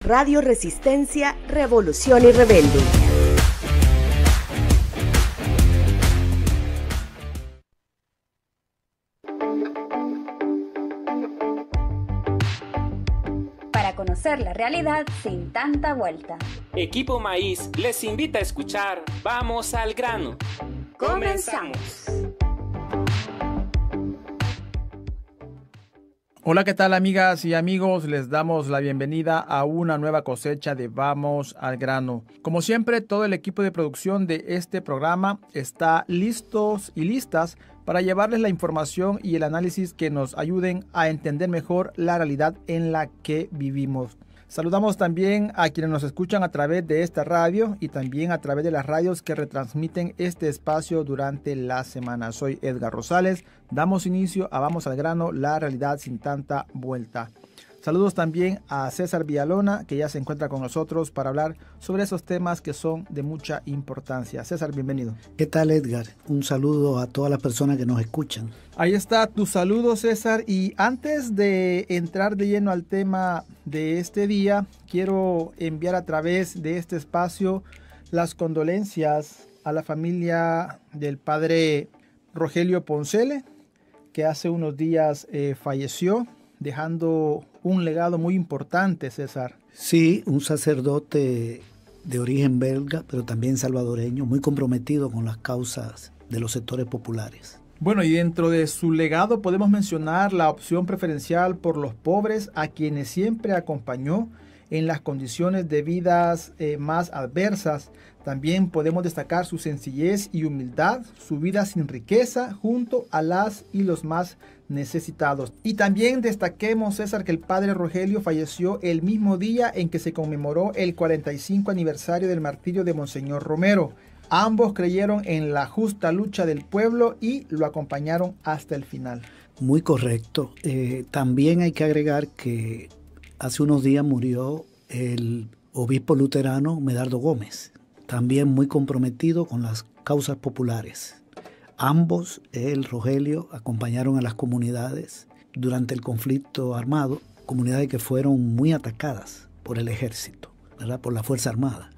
Radio Resistencia, Revolución y Rebelde. Para conocer la realidad sin tanta vuelta. Equipo Maíz les invita a escuchar Vamos al Grano. ¡Comenzamos! Hola, ¿qué tal, amigas y amigos? Les damos la bienvenida a una nueva cosecha de Vamos al Grano. Como siempre, todo el equipo de producción de este programa está listos y listas para llevarles la información y el análisis que nos ayuden a entender mejor la realidad en la que vivimos. Saludamos también a quienes nos escuchan a través de esta radio y también a través de las radios que retransmiten este espacio durante la semana. Soy Edgar Rosales. Damos inicio a Vamos al Grano, la realidad sin tanta vuelta. Saludos también a César Villalona, que ya se encuentra con nosotros para hablar sobre esos temas que son de mucha importancia. César, bienvenido. ¿Qué tal, Edgar? Un saludo a todas las personas que nos escuchan. Ahí está tu saludo, César. Y antes de entrar de lleno al tema de este día, quiero enviar a través de este espacio las condolencias a la familia del padre Rogelio Poncele, que hace unos días falleció, dejando un legado muy importante, César. Sí, un sacerdote de origen belga, pero también salvadoreño, muy comprometido con las causas de los sectores populares. Bueno, y dentro de su legado podemos mencionar la opción preferencial por los pobres, a quienes siempre acompañó en las condiciones de vidas más adversas. También podemos destacar su sencillez y humildad, su vida sin riqueza, junto a las y los más necesitados. Y también destaquemos, César, que el padre Rogelio falleció el mismo día en que se conmemoró el 45 aniversario del martirio de Monseñor Romero. Ambos creyeron en la justa lucha del pueblo y lo acompañaron hasta el final. Muy correcto. También hay que agregar que hace unos días murió el obispo luterano Medardo Gómez, también muy comprometido con las causas populares. Ambos, él, Rogelio, acompañaron a las comunidades durante el conflicto armado, comunidades que fueron muy atacadas por el ejército, ¿verdad? Por la Fuerza Armada.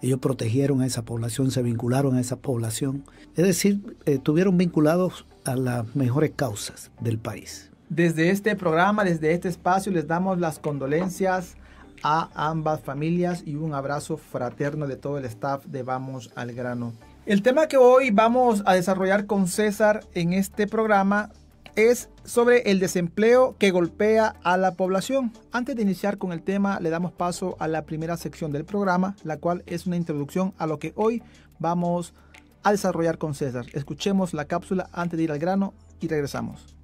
Ellos protegieron a esa población, se vincularon a esa población, es decir, estuvieron vinculados a las mejores causas del país. Desde este programa, desde este espacio, les damos las condolencias a ambas familias y un abrazo fraterno de todo el staff de Vamos al Grano. El tema que hoy vamos a desarrollar con César en este programa es sobre el desempleo que golpea a la población. Antes de iniciar con el tema, le damos paso a la primera sección del programa, la cual es una introducción a lo que hoy vamos a desarrollar con César. Escuchemos la cápsula antes de ir al grano y regresamos.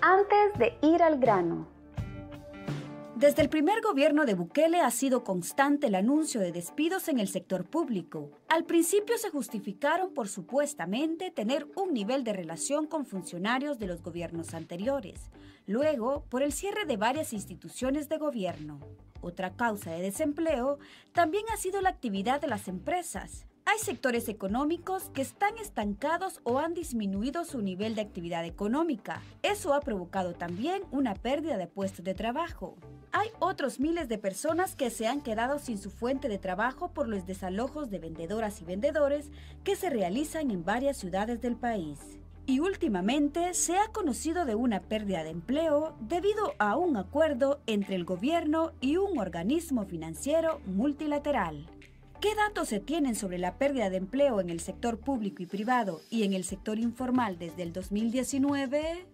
Antes de ir al grano. Desde el primer gobierno de Bukele ha sido constante el anuncio de despidos en el sector público. Al principio se justificaron por supuestamente tener un nivel de relación con funcionarios de los gobiernos anteriores, luego por el cierre de varias instituciones de gobierno. Otra causa de desempleo también ha sido la actividad de las empresas. Hay sectores económicos que están estancados o han disminuido su nivel de actividad económica. Eso ha provocado también una pérdida de puestos de trabajo. Hay otros miles de personas que se han quedado sin su fuente de trabajo por los desalojos de vendedoras y vendedores que se realizan en varias ciudades del país. Y últimamente se ha conocido de una pérdida de empleo debido a un acuerdo entre el gobierno y un organismo financiero multilateral. ¿Qué datos se tienen sobre la pérdida de empleo en el sector público y privado y en el sector informal desde el 2019?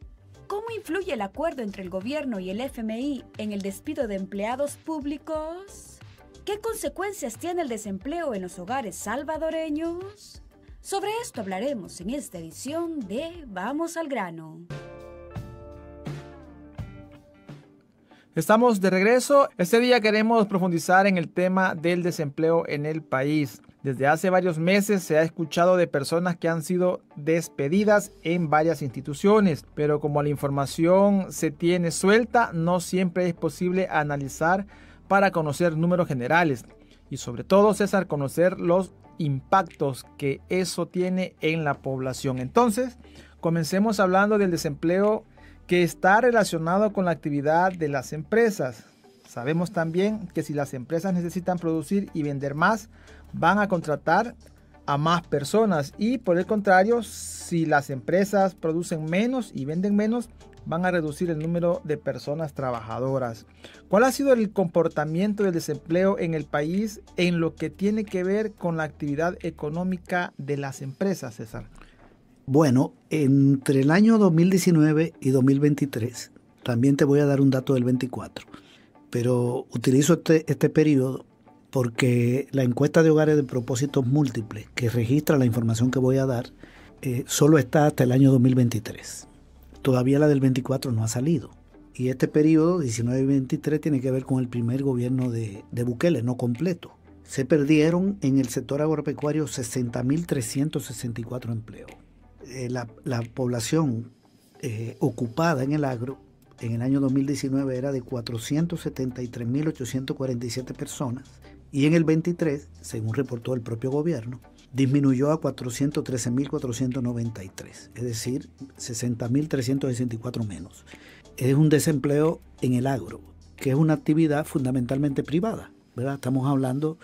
¿Cómo influye el acuerdo entre el gobierno y el FMI en el despido de empleados públicos? ¿Qué consecuencias tiene el desempleo en los hogares salvadoreños? Sobre esto hablaremos en esta edición de Vamos al Grano. Estamos de regreso. Este día queremos profundizar en el tema del desempleo en el país. Desde hace varios meses se ha escuchado de personas que han sido despedidas en varias instituciones, pero como la información se tiene suelta, no siempre es posible analizar para conocer números generales y sobre todo, César, conocer los impactos que eso tiene en la población. Entonces, comencemos hablando del desempleo que está relacionado con la actividad de las empresas. Sabemos también que si las empresas necesitan producir y vender más, van a contratar a más personas, y por el contrario, si las empresas producen menos y venden menos, van a reducir el número de personas trabajadoras. ¿Cuál ha sido el comportamiento del desempleo en el país en lo que tiene que ver con la actividad económica de las empresas, César? Bueno, entre el año 2019 y 2023, también te voy a dar un dato del 24, pero utilizo este periodo porque la encuesta de hogares de propósitos múltiples que registra la información que voy a dar solo está hasta el año 2023. Todavía la del 24 no ha salido. Y este periodo, 19 y 23, tiene que ver con el primer gobierno de Bukele, no completo. Se perdieron en el sector agropecuario 60.364 empleos. La población ocupada en el agro en el año 2019 era de 473.847 personas, y en el 23, según reportó el propio gobierno, disminuyó a 413.493, es decir, 60.364 menos. Es un desempleo en el agro, que es una actividad fundamentalmente privada, ¿verdad? Estamos hablando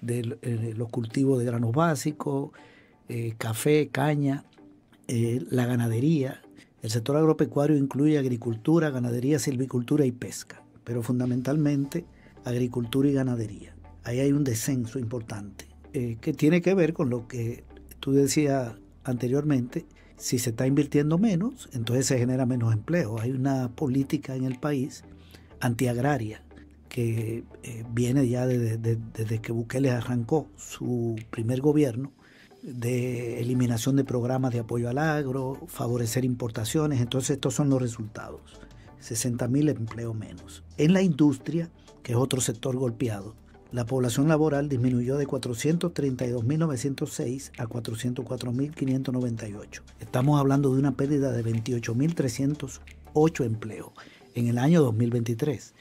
de los cultivos de granos básicos, café, caña, la ganadería. El sector agropecuario incluye agricultura, ganadería, silvicultura y pesca, pero fundamentalmente agricultura y ganadería. Ahí hay un descenso importante que tiene que ver con lo que tú decías anteriormente. Si se está invirtiendo menos, entonces se genera menos empleo. Hay una política en el país antiagraria que viene ya desde que Bukele arrancó su primer gobierno, de eliminación de programas de apoyo al agro, favorecer importaciones. Entonces estos son los resultados: 60.000 empleos menos. En la industria, que es otro sector golpeado, la población laboral disminuyó de 432.906 a 404.598. Estamos hablando de una pérdida de 28.308 empleos en el año 2023.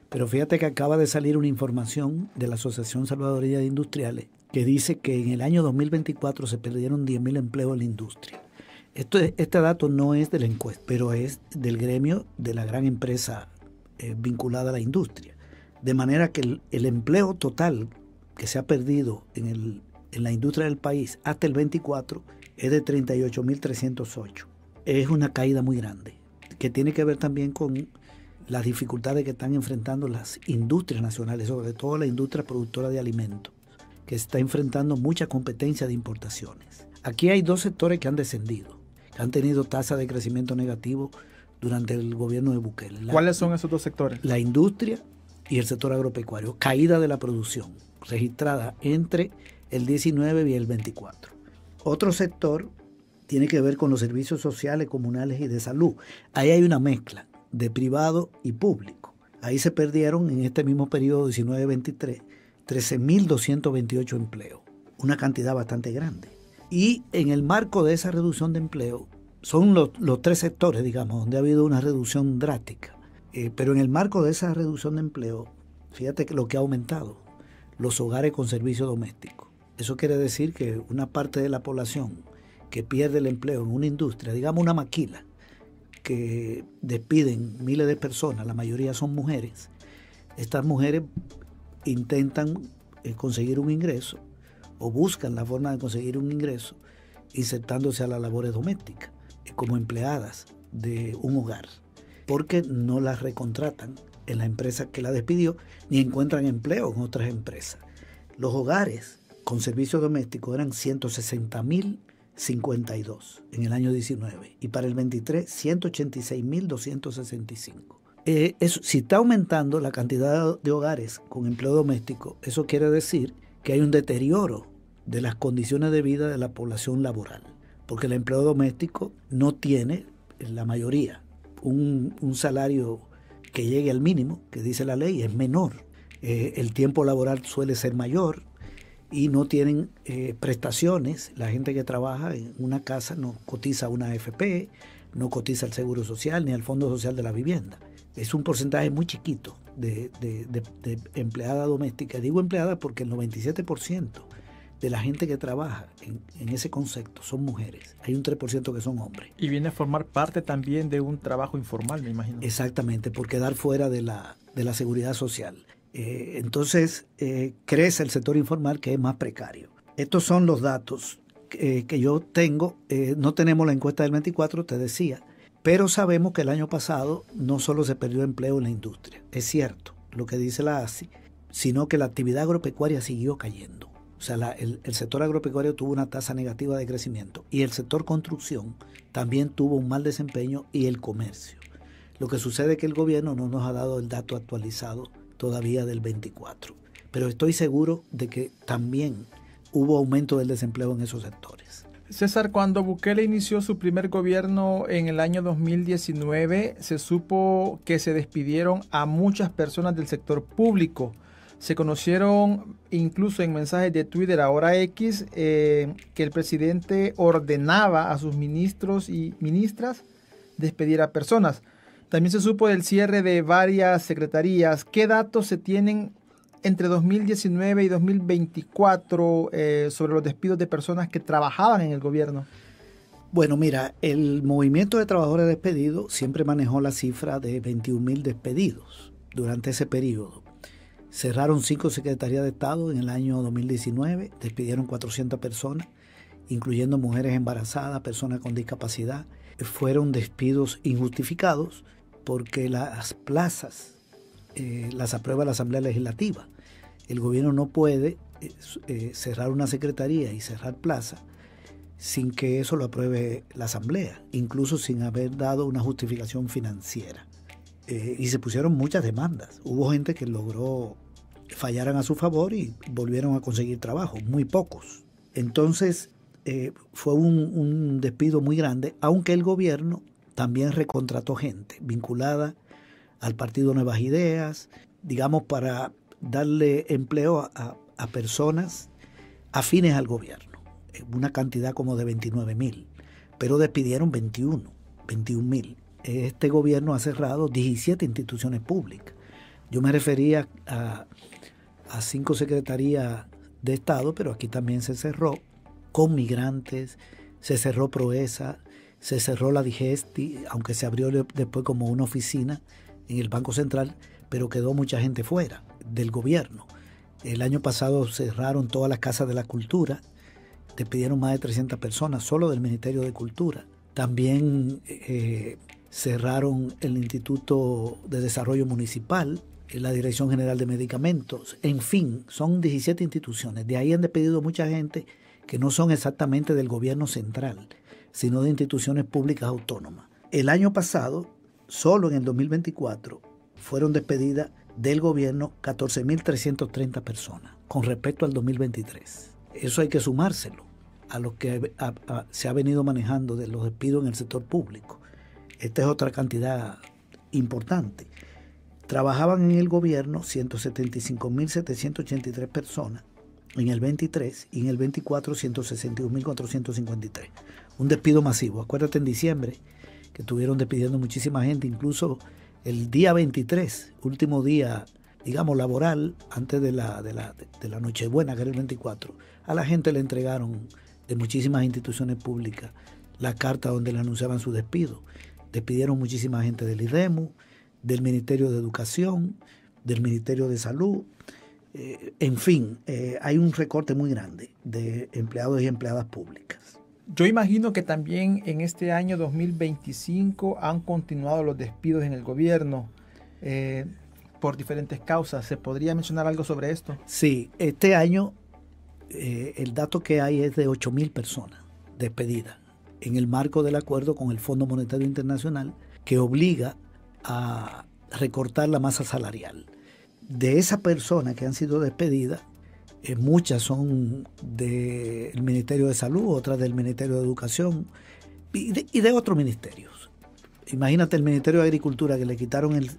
Pero fíjate que acaba de salir una información de la Asociación Salvadoreña de Industriales que dice que en el año 2024 se perdieron 10.000 empleos en la industria. Este dato no es de la encuesta, pero es del gremio de la gran empresa vinculada a la industria. De manera que el empleo total que se ha perdido en la industria del país hasta el 24 es de 38.308. Es una caída muy grande, que tiene que ver también con las dificultades que están enfrentando las industrias nacionales, sobre todo la industria productora de alimentos, que está enfrentando mucha competencia de importaciones. Aquí hay dos sectores que han descendido, que han tenido tasas de crecimiento negativo durante el gobierno de Bukele. ¿Cuáles son esos dos sectores? La industria y el sector agropecuario. Caída de la producción registrada entre el 19 y el 24. Otro sector tiene que ver con los servicios sociales, comunales y de salud. Ahí hay una mezcla de privado y público. Ahí se perdieron en este mismo periodo 19-23 13.228 empleos, una cantidad bastante grande. Y en el marco de esa reducción de empleo, son los tres sectores, digamos, donde ha habido una reducción drástica. Pero en el marco de esa reducción de empleo, fíjate que lo que ha aumentado, los hogares con servicio doméstico. Eso quiere decir que una parte de la población que pierde el empleo en una industria, digamos una maquila, que despiden miles de personas, la mayoría son mujeres, estas mujeres intentan conseguir un ingreso o buscan la forma de conseguir un ingreso insertándose a las labores domésticas como empleadas de un hogar, porque no las recontratan en la empresa que la despidió ni encuentran empleo en otras empresas. Los hogares con servicio doméstico eran 160.052 en el año 19 y para el 23 186.265. Si está aumentando la cantidad de hogares con empleo doméstico, eso quiere decir que hay un deterioro de las condiciones de vida de la población laboral, porque el empleo doméstico no tiene, en la mayoría, un salario que llegue al mínimo, que dice la ley, es menor. El tiempo laboral suele ser mayor y no tienen prestaciones. La gente que trabaja en una casa no cotiza una AFP, no cotiza el Seguro Social ni al Fondo Social de la Vivienda. Es un porcentaje muy chiquito de empleada doméstica. Digo empleada porque el 97% de la gente que trabaja en ese concepto son mujeres. Hay un 3% que son hombres. Y viene a formar parte también de un trabajo informal, me imagino. Exactamente, por quedar fuera de la seguridad social. Entonces, crece el sector informal, que es más precario. Estos son los datos que yo tengo. No tenemos la encuesta del 24, te decía, pero sabemos que el año pasado no solo se perdió empleo en la industria, es cierto lo que dice la ASI, sino que la actividad agropecuaria siguió cayendo. O sea, el sector agropecuario tuvo una tasa negativa de crecimiento y el sector construcción también tuvo un mal desempeño, y el comercio. Lo que sucede es que el gobierno no nos ha dado el dato actualizado todavía del 24, pero estoy seguro de que también hubo aumento del desempleo en esos sectores. César, cuando Bukele inició su primer gobierno en el año 2019, se supo que se despidieron a muchas personas del sector público. Se conocieron incluso en mensajes de Twitter, ahora X, que el presidente ordenaba a sus ministros y ministras despedir a personas. También se supo del cierre de varias secretarías. ¿Qué datos se tienen entre 2019 y 2024 sobre los despidos de personas que trabajaban en el gobierno? Bueno, mira, el movimiento de trabajadores despedidos siempre manejó la cifra de 21.000 despedidos durante ese periodo. Cerraron 5 secretarías de Estado en el año 2019, despidieron 400 personas, incluyendo mujeres embarazadas, personas con discapacidad. Fueron despidos injustificados porque las plazas las aprueba la Asamblea Legislativa. El gobierno no puede cerrar una secretaría y cerrar plaza sin que eso lo apruebe la Asamblea, incluso sin haber dado una justificación financiera. Y se pusieron muchas demandas. Hubo gente que logró fallaran a su favor y volvieron a conseguir trabajo, muy pocos. Entonces fue un despido muy grande, aunque el gobierno también recontrató gente vinculada al Partido Nuevas Ideas, digamos, para darle empleo a personas afines al gobierno, una cantidad como de 29.000, pero despidieron 21.000. Este gobierno ha cerrado 17 instituciones públicas. Yo me refería a 5 secretarías de Estado, pero aquí también se cerró con migrantes, se cerró Proesa, se cerró la Digesti, aunque se abrió después como una oficina en el Banco Central, pero quedó mucha gente fuera del gobierno. El año pasado cerraron todas las casas de la cultura, despidieron más de 300 personas solo del Ministerio de Cultura. También cerraron el Instituto de Desarrollo Municipal, la Dirección General de Medicamentos. En fin, son 17 instituciones. De ahí han despedido mucha gente que no son exactamente del gobierno central, sino de instituciones públicas autónomas. El año pasado, solo en el 2024, fueron despedidas del gobierno 14.330 personas con respecto al 2023. Eso hay que sumárselo a lo que se ha venido manejando de los despidos en el sector público. Esta es otra cantidad importante. Trabajaban en el gobierno 175.783 personas en el 23 y en el 24 161.453. Un despido masivo. Acuérdate en diciembre que estuvieron despidiendo muchísima gente, incluso el día 23, último día, digamos, laboral, antes de la Nochebuena, que era el 24, a la gente le entregaron de muchísimas instituciones públicas la carta donde le anunciaban su despido. Despidieron muchísima gente del IDEMU, del Ministerio de Educación, del Ministerio de Salud. En fin, hay un recorte muy grande de empleados y empleadas públicas. Yo imagino que también en este año 2025 han continuado los despidos en el gobierno por diferentes causas. ¿Se podría mencionar algo sobre esto? Sí, este año el dato que hay es de 8.000 personas despedidas en el marco del acuerdo con el Fondo Monetario Internacional, que obliga a recortar la masa salarial. De esas personas que han sido despedidas, muchas son del Ministerio de Salud, otras del Ministerio de Educación y de otros ministerios. Imagínate el Ministerio de Agricultura, que le quitaron el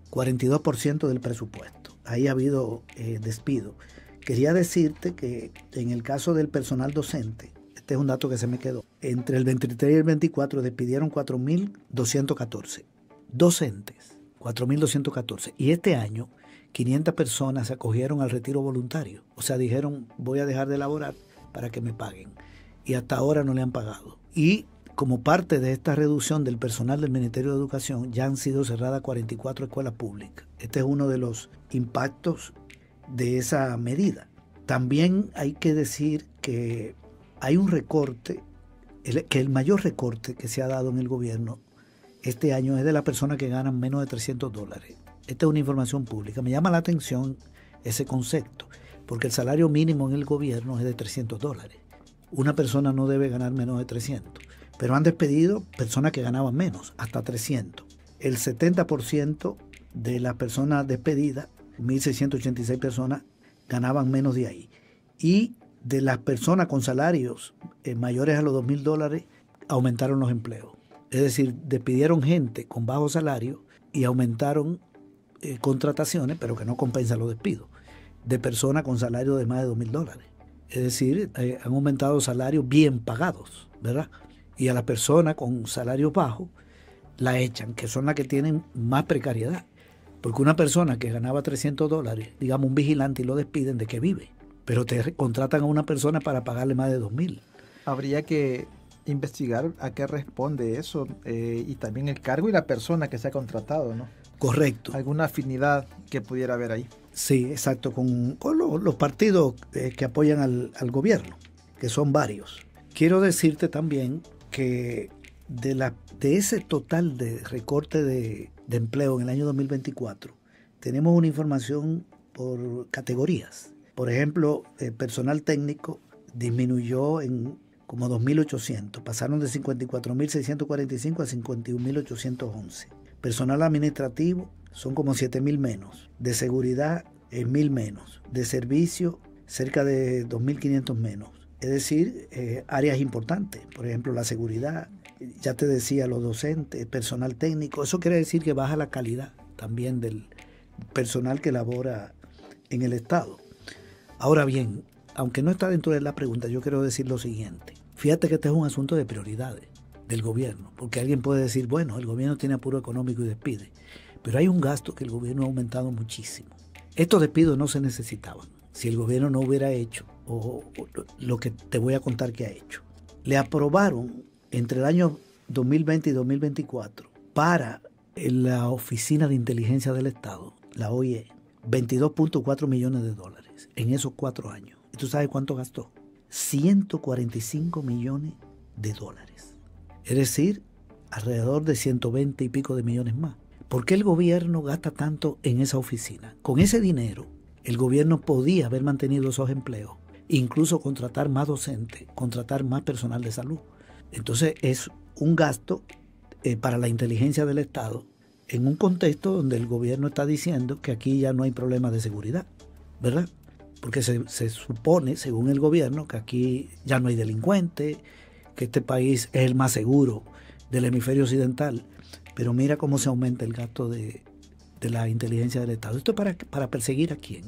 42% del presupuesto. Ahí ha habido despido. Quería decirte que en el caso del personal docente, este es un dato que se me quedó, entre el 23 y el 24 despidieron 4.214 docentes, 4.214. Y este año, 500 personas se acogieron al retiro voluntario. O sea, dijeron, voy a dejar de laborar para que me paguen. Y hasta ahora no le han pagado. Y como parte de esta reducción del personal del Ministerio de Educación, ya han sido cerradas 44 escuelas públicas. Este es uno de los impactos de esa medida. También hay que decir que hay un recorte, que el mayor recorte que se ha dado en el gobierno este año es de las personas que ganan menos de $300. Esta es una información pública. Me llama la atención ese concepto, porque el salario mínimo en el gobierno es de $300. Una persona no debe ganar menos de 300, pero han despedido personas que ganaban menos, hasta 300. El 70% de las personas despedidas, 1.686 personas, ganaban menos de ahí. Y de las personas con salarios mayores a los $2.000, aumentaron los empleos. Es decir, despidieron gente con bajo salario y aumentaron contrataciones, pero que no compensan los despidos, de personas con salario de más de $2.000. Es decir, han aumentado salarios bien pagados, ¿verdad? Y a las personas con salarios bajos la echan, que son las que tienen más precariedad. Porque una persona que ganaba $300, digamos un vigilante, y lo despiden, ¿de qué vive? Pero te contratan a una persona para pagarle más de $2.000. Habría que investigar a qué responde eso y también el cargo y la persona que se ha contratado, ¿no? Correcto. Alguna afinidad que pudiera haber ahí. Sí, exacto, con los partidos que apoyan al gobierno, que son varios. Quiero decirte también que de ese total de recorte de empleo en el año 2024, tenemos una información por categorías. Por ejemplo, el personal técnico disminuyó en como 2.800, pasaron de 54.645 a 51.811. Personal administrativo son como 7.000 menos, de seguridad 1.000 menos, de servicio cerca de 2.500 menos. Es decir, áreas importantes, por ejemplo la seguridad, ya te decía, los docentes, personal técnico. Eso quiere decir que baja la calidad también del personal que labora en el Estado. Ahora bien, aunque no está dentro de la pregunta, yo quiero decir lo siguiente. Fíjate que este es un asunto de prioridades del gobierno, porque alguien puede decir, bueno, el gobierno tiene apuro económico y despide, pero hay un gasto que el gobierno ha aumentado muchísimo. Estos despidos no se necesitaban si el gobierno no hubiera hecho lo que te voy a contar que ha hecho. Le aprobaron entre el año 2020 y 2024 para la Oficina de Inteligencia del Estado, la OIE, $22.4 millones en esos 4 años. ¿Y tú sabes cuánto gastó? $145 millones. Es decir, alrededor de 120 y pico de millones más. ¿Por qué el gobierno gasta tanto en esa oficina? Con ese dinero, el gobierno podía haber mantenido esos empleos, incluso contratar más docentes, contratar más personal de salud. Entonces es un gasto para la inteligencia del Estado en un contexto donde el gobierno está diciendo que aquí ya no hay problemas de seguridad, ¿verdad? Porque se supone, según el gobierno, que aquí ya no hay delincuentes, que este país es el más seguro del hemisferio occidental. Pero mira cómo se aumenta el gasto de la inteligencia del Estado. ¿Esto es para perseguir a quién?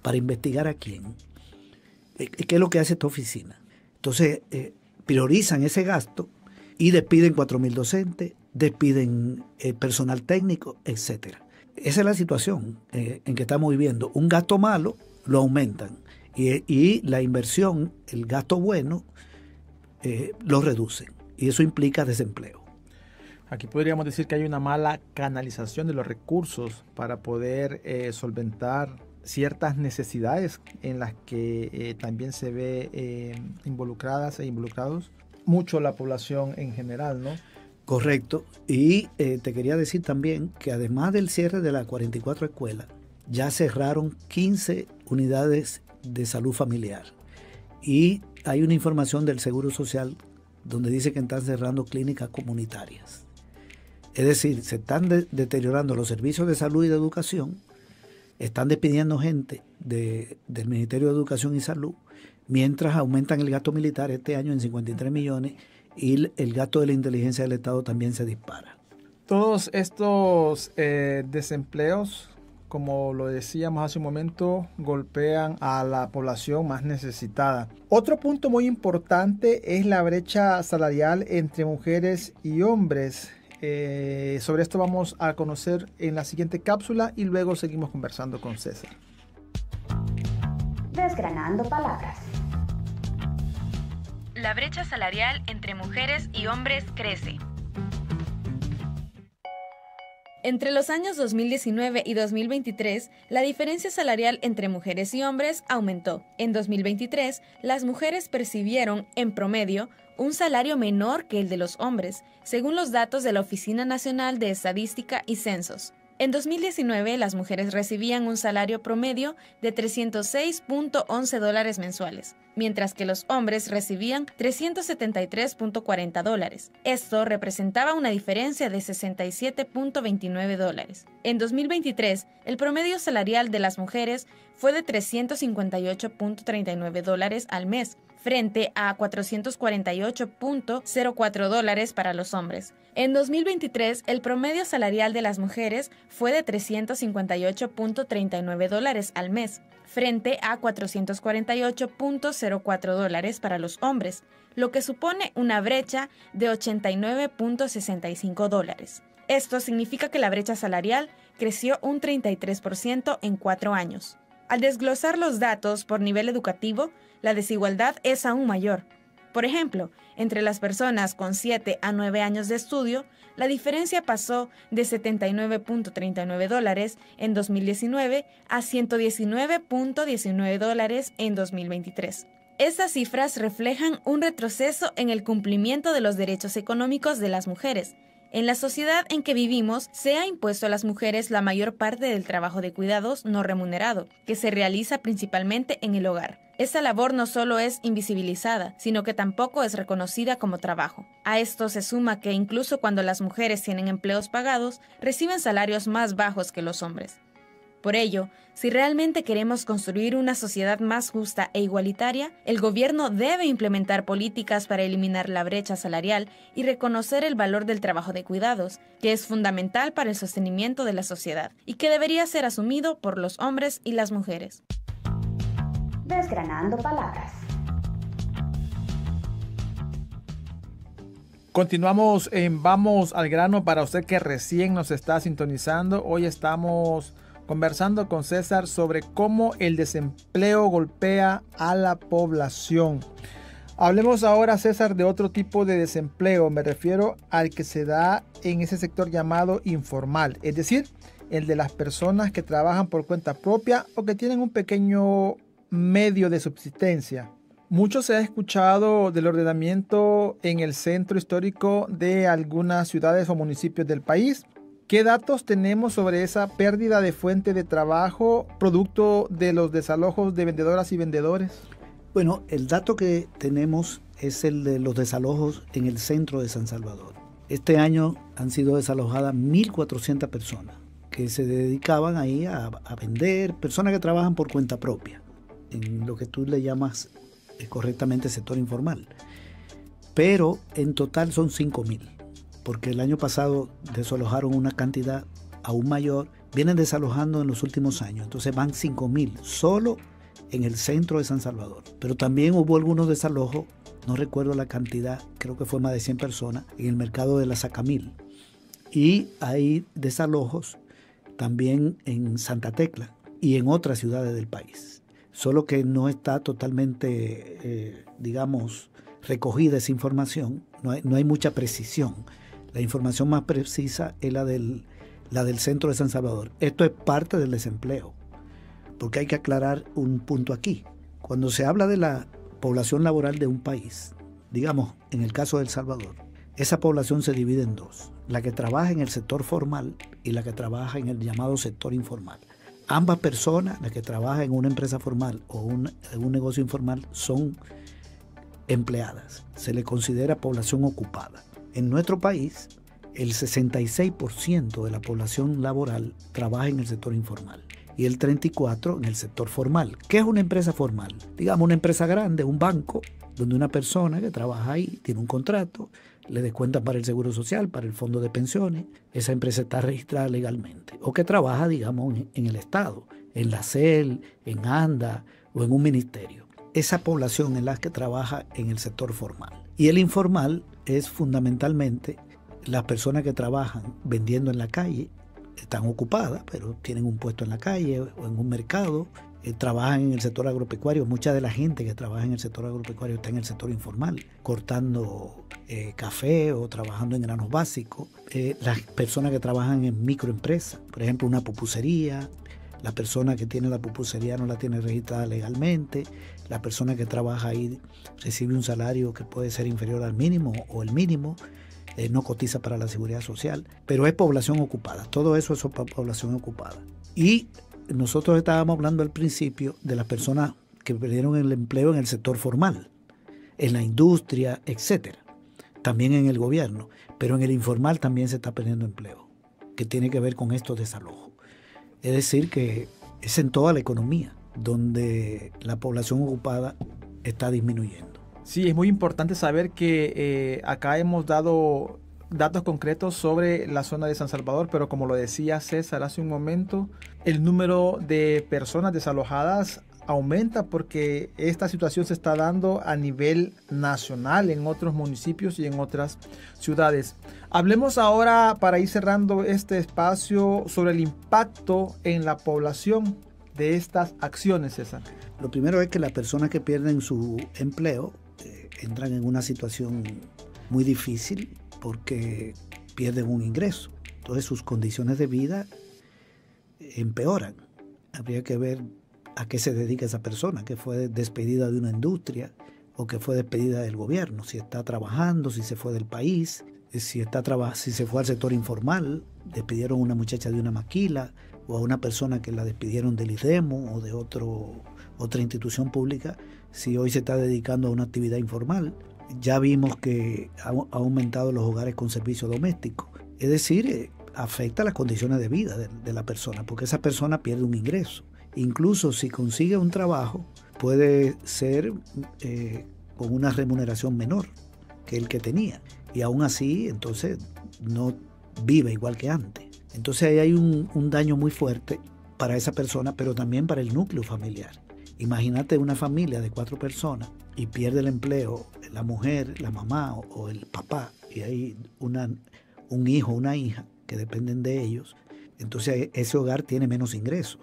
¿Para investigar a quién? ¿Qué es lo que hace esta oficina? Entonces, priorizan ese gasto y despiden 4.000 docentes, despiden personal técnico, etc. Esa es la situación en que estamos viviendo. Un gasto malo lo aumentan y la inversión, el gasto bueno, lo reducen. Y eso implica desempleo. Aquí podríamos decir que hay una mala canalización de los recursos para poder solventar ciertas necesidades en las que también se ve involucradas e involucrados mucho la población en general, ¿no? Correcto. Y te quería decir también que además del cierre de las 44 escuelas, ya cerraron 15 unidades de salud familiar. Y hay una información del Seguro Social donde dice que están cerrando clínicas comunitarias. Es decir, se están deteriorando los servicios de salud y de educación, están despidiendo gente del Ministerio de Educación y Salud, mientras aumentan el gasto militar este año en 53 millones y el gasto de la inteligencia del Estado también se dispara. Todos estos desempleos, como lo decíamos hace un momento, golpean a la población más necesitada. Otro punto muy importante es la brecha salarial entre mujeres y hombres. Sobre esto vamos a conocer en la siguiente cápsula y luego seguimos conversando con César. Desgranando palabras. La brecha salarial entre mujeres y hombres crece. Entre los años 2019 y 2023, la diferencia salarial entre mujeres y hombres aumentó. En 2023, las mujeres percibieron, en promedio, un salario menor que el de los hombres, según los datos de la Oficina Nacional de Estadística y Censos. En 2019, las mujeres recibían un salario promedio de $306.11 mensuales, mientras que los hombres recibían $373.40. Esto representaba una diferencia de $67.29. En 2023, el promedio salarial de las mujeres fue de $358.39 al mes, frente a $448.04 para los hombres. En 2023, el promedio salarial de las mujeres fue de $358.39 al mes, frente a $448.04 para los hombres, lo que supone una brecha de $89.65. Esto significa que la brecha salarial creció un 33% en 4 años. Al desglosar los datos por nivel educativo, la desigualdad es aún mayor. Por ejemplo, entre las personas con 7 a 9 años de estudio, la diferencia pasó de $79.39 en 2019 a $119.19 en 2023. Estas cifras reflejan un retroceso en el cumplimiento de los derechos económicos de las mujeres. En la sociedad en que vivimos, se ha impuesto a las mujeres la mayor parte del trabajo de cuidados no remunerado, que se realiza principalmente en el hogar. Esta labor no solo es invisibilizada, sino que tampoco es reconocida como trabajo. A esto se suma que incluso cuando las mujeres tienen empleos pagados, reciben salarios más bajos que los hombres. Por ello, si realmente queremos construir una sociedad más justa e igualitaria, el gobierno debe implementar políticas para eliminar la brecha salarial y reconocer el valor del trabajo de cuidados, que es fundamental para el sostenimiento de la sociedad y que debería ser asumido por los hombres y las mujeres. Desgranando palabras. Continuamos en Vamos al Grano. Para usted que recién nos está sintonizando, hoy estamos conversando con César sobre cómo el desempleo golpea a la población. Hablemos ahora, César, de otro tipo de desempleo. Me refiero al que se da en ese sector llamado informal, es decir, el de las personas que trabajan por cuenta propia o que tienen un pequeño medio de subsistencia. Mucho se ha escuchado del ordenamiento en el centro histórico de algunas ciudades o municipios del país. ¿Qué datos tenemos sobre esa pérdida de fuente de trabajo producto de los desalojos de vendedoras y vendedores? Bueno, el dato que tenemos es el de los desalojos en el centro de San Salvador. Este año han sido desalojadas 1.400 personas que se dedicaban ahí a vender, personas que trabajan por cuenta propia, en lo que tú le llamas correctamente sector informal. Pero en total son 5.000. Porque el año pasado desalojaron una cantidad aún mayor, vienen desalojando en los últimos años, entonces van 5.000 solo en el centro de San Salvador. Pero también hubo algunos desalojos, no recuerdo la cantidad, creo que fue más de 100 personas, en el mercado de la Sacamil. Y hay desalojos también en Santa Tecla y en otras ciudades del país. Solo que no está totalmente, recogida esa información, no hay mucha precisión. La información más precisa es la del centro de San Salvador. Esto es parte del desempleo, porque hay que aclarar un punto aquí. Cuando se habla de la población laboral de un país, digamos, en el caso de El Salvador, esa población se divide en dos: la que trabaja en el sector formal y la que trabaja en el llamado sector informal. Ambas personas, la que trabaja en una empresa formal o en un negocio informal, son empleadas. Se le considera población ocupada. En nuestro país, el 66% de la población laboral trabaja en el sector informal y el 34% en el sector formal. ¿Qué es una empresa formal? Digamos, una empresa grande, un banco, donde una persona que trabaja ahí tiene un contrato, le descuentan para el seguro social, para el fondo de pensiones. Esa empresa está registrada legalmente. O que trabaja, digamos, en el Estado, en la CEL, en ANDA o en un ministerio. Esa población es la que trabaja en el sector formal. Y el informal es fundamentalmente las personas que trabajan vendiendo en la calle están ocupadas, pero tienen un puesto en la calle o en un mercado, trabajan en el sector agropecuario. Mucha de la gente que trabaja en el sector agropecuario está en el sector informal, cortando café o trabajando en granos básicos. Las personas que trabajan en microempresas, por ejemplo, una pupusería, la persona que tiene la pupusería no la tiene registrada legalmente, la persona que trabaja ahí recibe un salario que puede ser inferior al mínimo o el mínimo, no cotiza para la seguridad social, pero es población ocupada. Todo eso es población ocupada. Y nosotros estábamos hablando al principio de las personas que perdieron el empleo en el sector formal, en la industria, etcétera, también en el gobierno, pero en el informal también se está perdiendo empleo, que tiene que ver con estos desalojos. Es decir, que es en toda la economía donde la población ocupada está disminuyendo. Sí, es muy importante saber que acá hemos dado datos concretos sobre la zona de San Salvador, pero como lo decía César hace un momento, el número de personas desalojadas aumenta porque esta situación se está dando a nivel nacional en otros municipios y en otras ciudades. Hablemos ahora, para ir cerrando este espacio, sobre el impacto en la población de estas acciones, César. Lo primero es que las personas que pierden su empleo entran en una situación muy difícil porque pierden un ingreso. Entonces sus condiciones de vida empeoran. Habría que ver a qué se dedica esa persona, que fue despedida de una industria o que fue despedida del gobierno, si está trabajando, si se fue del país, si se fue al sector informal, despidieron a una muchacha de una maquila o a una persona que la despidieron del IDEMO o de otra institución pública, si hoy se está dedicando a una actividad informal. Ya vimos que ha aumentado los hogares con servicio doméstico. Es decir, afecta las condiciones de vida de la persona, porque esa persona pierde un ingreso. Incluso si consigue un trabajo, puede ser con una remuneración menor que el que tenía. Y aún así, entonces, no vive igual que antes. Entonces ahí hay un daño muy fuerte para esa persona, pero también para el núcleo familiar. Imagínate una familia de 4 personas y pierde el empleo la mujer, la mamá o el papá, y hay un hijo o una hija que dependen de ellos. Entonces ese hogar tiene menos ingresos.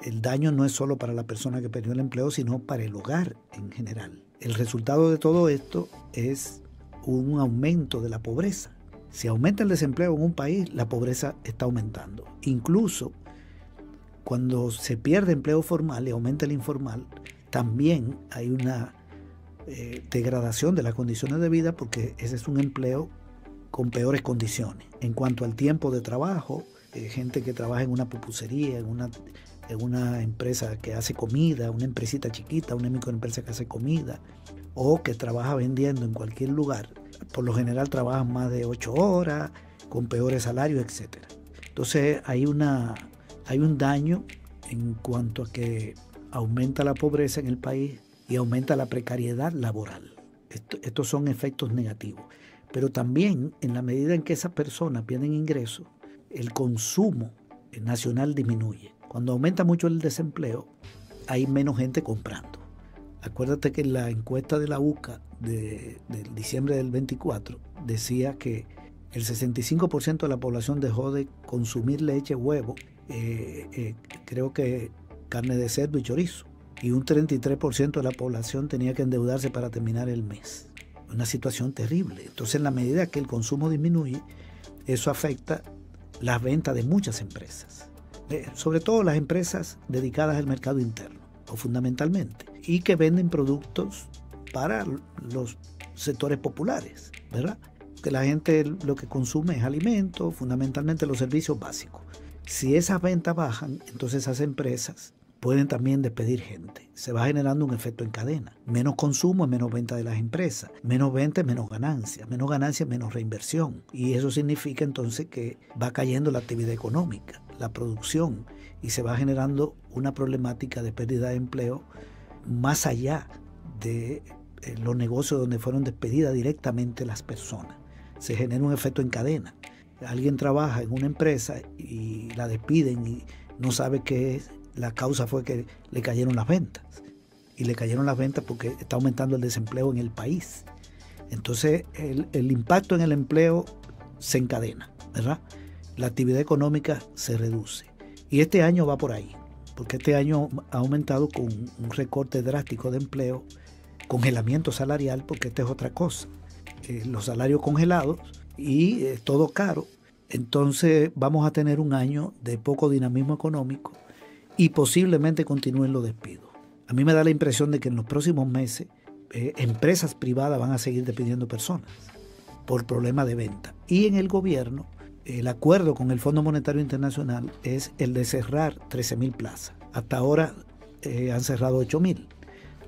El daño no es solo para la persona que perdió el empleo, sino para el hogar en general. El resultado de todo esto es un aumento de la pobreza. Si aumenta el desempleo en un país, la pobreza está aumentando. Incluso cuando se pierde empleo formal y aumenta el informal, también hay una degradación de las condiciones de vida, porque ese es un empleo con peores condiciones. En cuanto al tiempo de trabajo, gente que trabaja en una pupusería, en una empresa que hace comida, una empresita chiquita, una microempresa que hace comida, o que trabaja vendiendo en cualquier lugar, por lo general trabajan más de 8 horas, con peores salarios, etc. Entonces hay un daño en cuanto a que aumenta la pobreza en el país y aumenta la precariedad laboral. Estos son efectos negativos. Pero también, en la medida en que esas personas pierden ingresos, el consumo nacional disminuye. Cuando aumenta mucho el desempleo, hay menos gente comprando. Acuérdate que la encuesta de la UCA de diciembre del 24 decía que el 65% de la población dejó de consumir leche, huevo, creo que carne de cerdo y chorizo, y un 33% de la población tenía que endeudarse para terminar el mes. Una situación terrible. Entonces, en la medida que el consumo disminuye, eso afecta las ventas de muchas empresas, sobre todo las empresas dedicadas al mercado interno, o fundamentalmente, y que venden productos para los sectores populares, ¿verdad? Que la gente lo que consume es alimentos, fundamentalmente los servicios básicos. Si esas ventas bajan, entonces esas empresas pueden también despedir gente. Se va generando un efecto en cadena. Menos consumo, menos venta de las empresas. Menos venta, menos ganancia. Menos ganancia, menos reinversión. Y eso significa entonces que va cayendo la actividad económica, la producción, y se va generando una problemática de pérdida de empleo más allá de los negocios donde fueron despedidas directamente las personas. Se genera un efecto en cadena. Alguien trabaja en una empresa y la despiden y no sabe qué es. La causa fue que le cayeron las ventas. Y le cayeron las ventas porque está aumentando el desempleo en el país. Entonces, el impacto en el empleo se encadena, ¿verdad? La actividad económica se reduce. Y este año va por ahí, porque este año ha aumentado con un recorte drástico de empleo, congelamiento salarial, porque esta es otra cosa. Los salarios congelados y todo caro. Entonces vamos a tener un año de poco dinamismo económico y posiblemente continúen los despidos. A mí me da la impresión de que en los próximos meses empresas privadas van a seguir despidiendo personas por problemas de venta. Y en el gobierno, el acuerdo con el Fondo Monetario Internacional es el de cerrar 13.000 plazas. Hasta ahora han cerrado 8.000.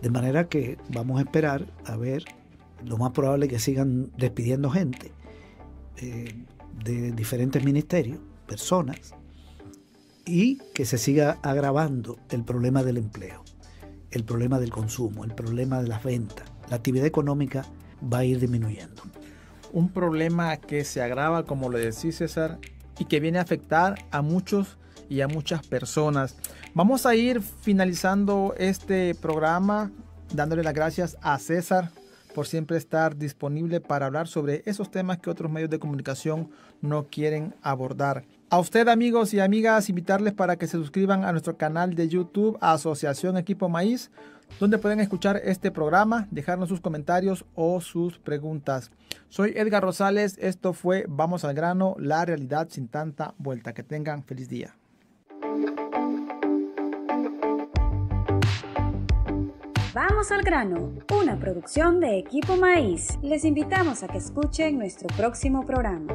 De manera que vamos a esperar a ver, lo más probable es que sigan despidiendo gente de diferentes ministerios, personas, y que se siga agravando el problema del empleo, el problema del consumo, el problema de las ventas. La actividad económica va a ir disminuyendo. Un problema que se agrava, como lo decía César, y que viene a afectar a muchos y a muchas personas. Vamos a ir finalizando este programa dándole las gracias a César por siempre estar disponible para hablar sobre esos temas que otros medios de comunicación no quieren abordar. A usted, amigos y amigas, invitarles para que se suscriban a nuestro canal de YouTube Asociación Equipo Maíz, donde pueden escuchar este programa, dejarnos sus comentarios o sus preguntas. Soy Edgar Rosales, esto fue Vamos al Grano, la realidad sin tanta vuelta. Que tengan feliz día. Vamos al Grano, una producción de Equipo Maíz. Les invitamos a que escuchen nuestro próximo programa.